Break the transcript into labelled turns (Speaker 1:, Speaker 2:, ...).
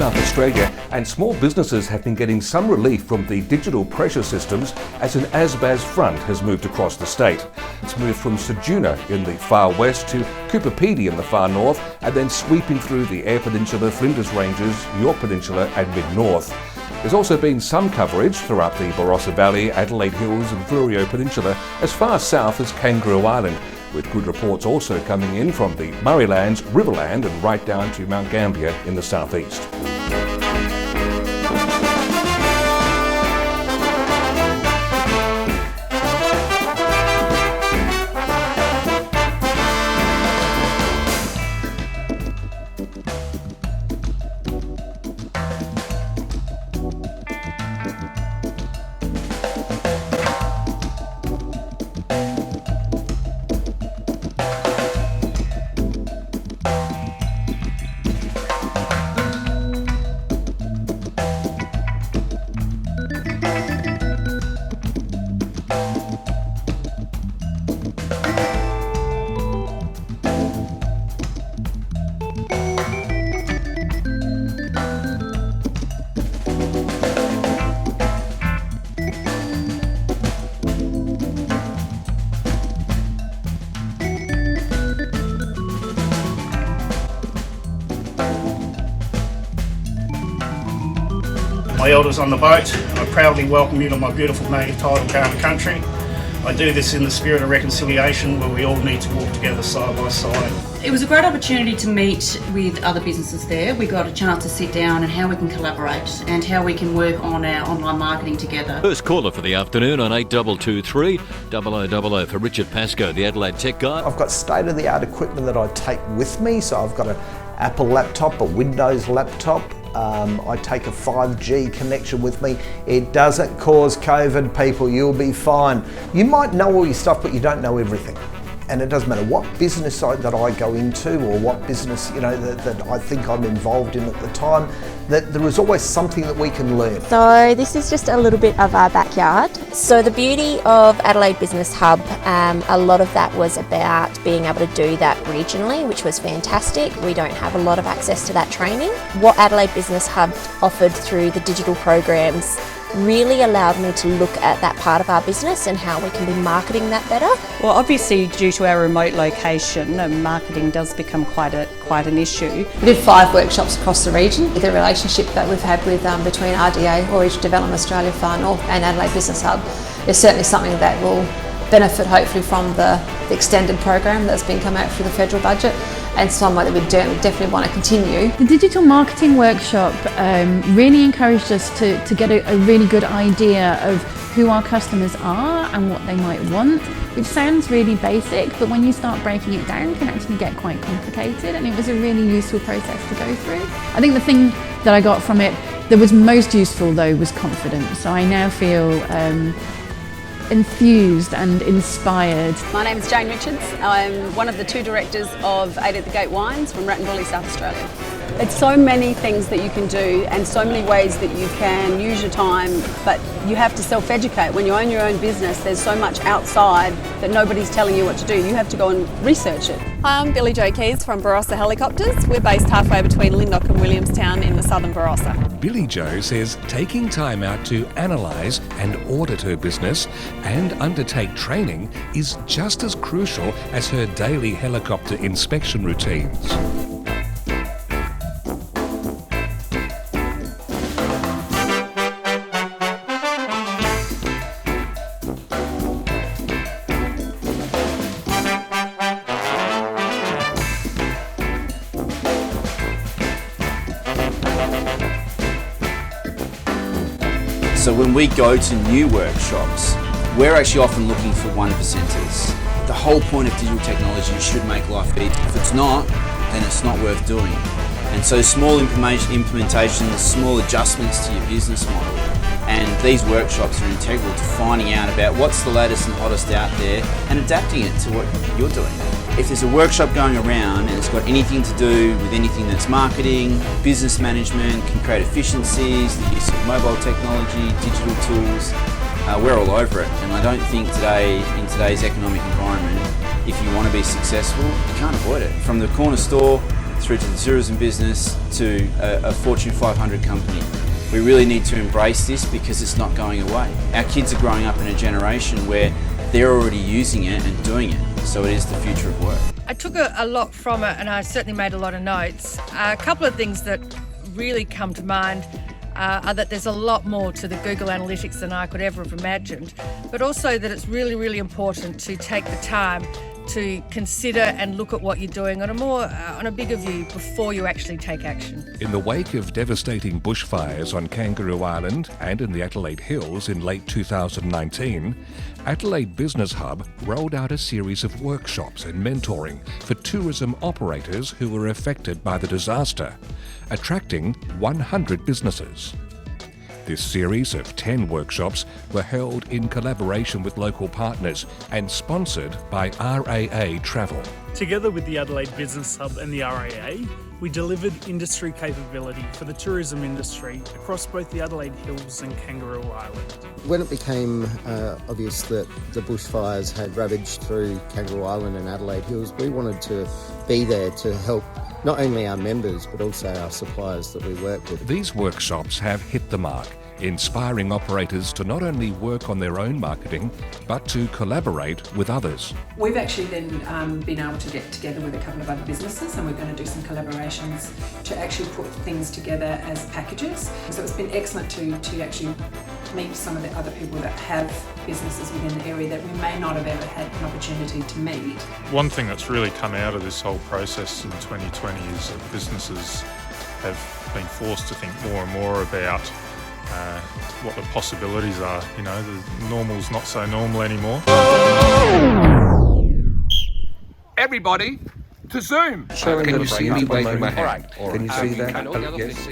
Speaker 1: South Australia, and small businesses have been getting some relief from the digital pressure systems as an ASBAS front has moved across the state. It's moved from Ceduna in the far west to Cooper Pedy in the far north, and then sweeping through the Eyre Peninsula, Flinders Ranges, York Peninsula and mid-north. There's also been some coverage throughout the Barossa Valley, Adelaide Hills and Fleurieu Peninsula as far south as Kangaroo Island, with good reports also coming in from the Murraylands, Riverland and right down to Mount Gambier in the southeast.
Speaker 2: My elders on the boat, I proudly welcome you to my beautiful native title Kaurna country. I do this in the spirit of reconciliation where we all need to walk together side by side.
Speaker 3: It was a great opportunity to meet with other businesses there. We got a chance to sit down and how we can collaborate and how we can work on our online marketing together.
Speaker 4: First caller for the afternoon on 8223 0000 for Richard Pascoe, the Adelaide Tech Guy.
Speaker 5: I've got state-of-the-art equipment that I take with me, so I've got an Apple laptop, a Windows laptop. I take a 5G connection with me. It doesn't cause COVID, people, you'll be fine. You might know all your stuff, but you don't know everything. And it doesn't matter what business side that I go into or what business, that I think I'm involved in at the time, that there is always something that we can learn.
Speaker 6: So this is just a little bit of our backyard. So the beauty of Adelaide Business Hub, a lot of that was about being able to do that regionally, which was fantastic. We don't have a lot of access to that training. What Adelaide Business Hub offered through the digital programs really allowed me to look at that part of our business and how we can be marketing that better.
Speaker 7: Well, obviously due to our remote location, marketing does become quite an issue.
Speaker 8: We did 5 workshops across the region. The relationship that we've had with between RDA, or Regional Development Australia Far North, and Adelaide Business Hub is certainly something that will benefit hopefully from the extended program that's been come out through the federal budget, and somewhere that we definitely want to continue.
Speaker 9: The digital marketing workshop really encouraged us to get a really good idea of who our customers are and what they might want, which sounds really basic, but when you start breaking it down it can actually get quite complicated, and it was a really useful process to go through. I think the thing that I got from it that was most useful though was confidence. So I now feel enthused and inspired.
Speaker 10: My name is Jane Richards. I'm one of the 2 directors of 8 at the Gate Wines from Rattenbully, South Australia. It's so many things that you can do and so many ways that you can use your time, but you have to self-educate. When you own your own business, there's so much outside that nobody's telling you what to do. You have to go and research it.
Speaker 11: Hi, I'm Billy Jo Keys from Barossa Helicopters. We're based halfway between Lyndoch and Williamstown in the southern Barossa.
Speaker 1: Billy Jo says taking time out to analyse and audit her business and undertake training is just as crucial as her daily helicopter inspection routines.
Speaker 12: So when we go to new workshops, we're actually often looking for 1%ers. The whole point of digital technology should make life easier. If it's not, then it's not worth doing. And so small implementations, small adjustments to your business model, and these workshops are integral to finding out about what's the latest and hottest out there and adapting it to what you're doing. If there's a workshop going around and it's got anything to do with anything that's marketing, business management, can create efficiencies, the use of mobile technology, digital tools, we're all over it. And I don't think today, in today's economic environment, if you want to be successful, you can't avoid it. From the corner store through to the tourism business to a Fortune 500 company. We really need to embrace this because it's not going away. Our kids are growing up in a generation where they're already using it and doing it, so it is the future of work.
Speaker 13: I took a lot from it, and I certainly made a lot of notes. A couple of things that really come to mind are that there's a lot more to the Google Analytics than I could ever have imagined, but also that it's really, really important to take the time to consider and look at what you're doing on a bigger view before you actually take action.
Speaker 1: In the wake of devastating bushfires on Kangaroo Island and in the Adelaide Hills in late 2019, Adelaide Business Hub rolled out a series of workshops and mentoring for tourism operators who were affected by the disaster, attracting 100 businesses. This series of 10 workshops were held in collaboration with local partners and sponsored by RAA Travel.
Speaker 14: Together with the Adelaide Business Hub and the RAA, we delivered industry capability for the tourism industry across both the Adelaide Hills and Kangaroo Island.
Speaker 15: When it became obvious that the bushfires had ravaged through Kangaroo Island and Adelaide Hills, we wanted to be there to help not only our members but also our suppliers that we work with.
Speaker 1: These workshops have hit the mark, inspiring operators to not only work on their own marketing but to collaborate with others.
Speaker 16: We've actually then been able to get together with a couple of other businesses, and we're going to do some collaborations to actually put things together as packages. So it's been excellent to actually meet some of the other people that have businesses within the area that we may not have ever had an opportunity to meet.
Speaker 17: One thing that's really come out of this whole process in 2020 is that businesses have been forced to think more and more about what the possibilities are. You know, the normal's not so normal anymore.
Speaker 1: Everybody to Zoom.
Speaker 5: Can you see
Speaker 1: me waving my hand?
Speaker 5: Can you see that?
Speaker 1: Yes.